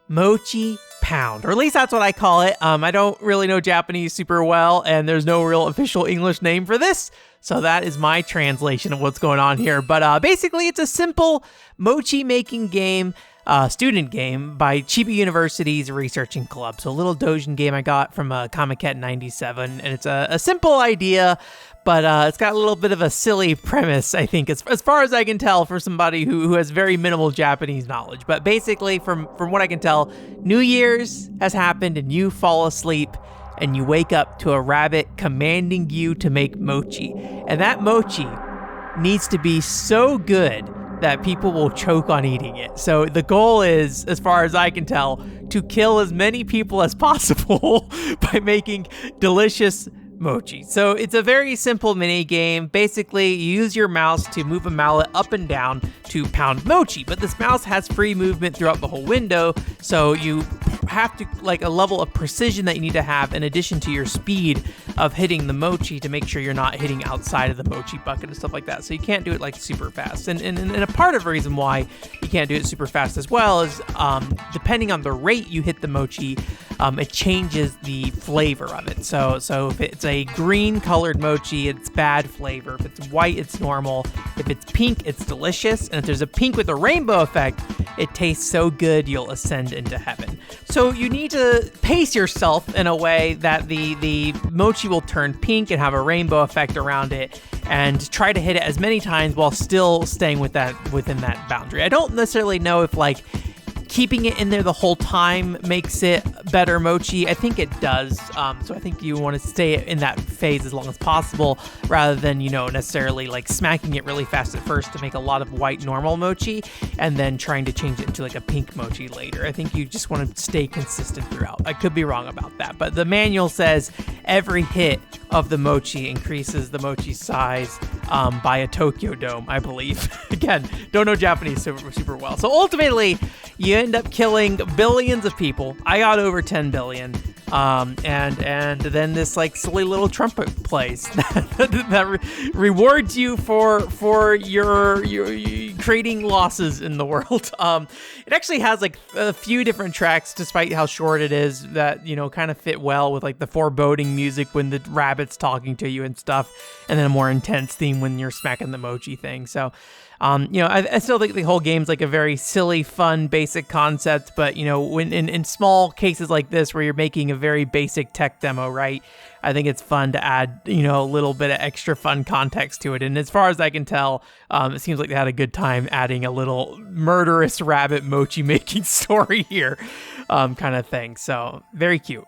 Mochi pound, or at least that's what I call it. I don't really know Japanese super well, and there's no real official English name for this, so that is my translation of what's going on here. But basically, it's a simple mochi making game, student game by Chiba University's researching club. So a little doujin game I got from Comiket 97, and it's a simple idea, but it's got a little bit of a silly premise, I think, as far as I can tell, for somebody who has very minimal Japanese knowledge. But basically, from what I can tell, New Year's has happened, and you fall asleep, and you wake up to a rabbit commanding you to make mochi. And that mochi needs to be so good that people will choke on eating it. So the goal is, as far as I can tell, to kill as many people as possible by making delicious mochi. So it's a very simple mini game. Basically, you use your mouse to move a mallet up and down to pound mochi, but this mouse has free movement throughout the whole window, so you have to, like, a level of precision that you need to have in addition to your speed of hitting the mochi to make sure you're not hitting outside of the mochi bucket and stuff like that. So you can't do it like super fast. And a part of the reason why you can't do it super fast as well is depending on the rate you hit the mochi, it changes the flavor of it. So if it's a green colored mochi, it's bad flavor. If it's white, it's normal. If it's pink, it's delicious. And if there's a pink with a rainbow effect, it tastes so good you'll ascend into heaven. So you need to pace yourself in a way that the mochi will turn pink and have a rainbow effect around it, and try to hit it as many times while still staying within that boundary. I don't necessarily know if, like, keeping it in there the whole time makes it better mochi. I think it does. So I think you want to stay in that phase as long as possible, rather than, necessarily like smacking it really fast at first to make a lot of white normal mochi and then trying to change it into like a pink mochi later. I think you just want to stay consistent throughout. I could be wrong about that, but the manual says every hit of the mochi increases the mochi size by a Tokyo Dome, I believe. Again, don't know Japanese super well. So ultimately, you end up killing billions of people. I got over 10 billion. And then this like silly little trumpet plays that rewards you for your creating losses in the world. It actually has like a few different tracks, despite how short it is, that kind of fit well with like the foreboding music when the rabbit's talking to you and stuff, and then a more intense theme when you're smacking the mochi thing. So I still think the whole game's like a very silly, fun, basic concept, but when in small cases like this where you're making a very basic tech demo, right? I think it's fun to add, a little bit of extra fun context to it. And as far as I can tell, it seems like they had a good time adding a little murderous rabbit mochi making story here, kind of thing. So very cute.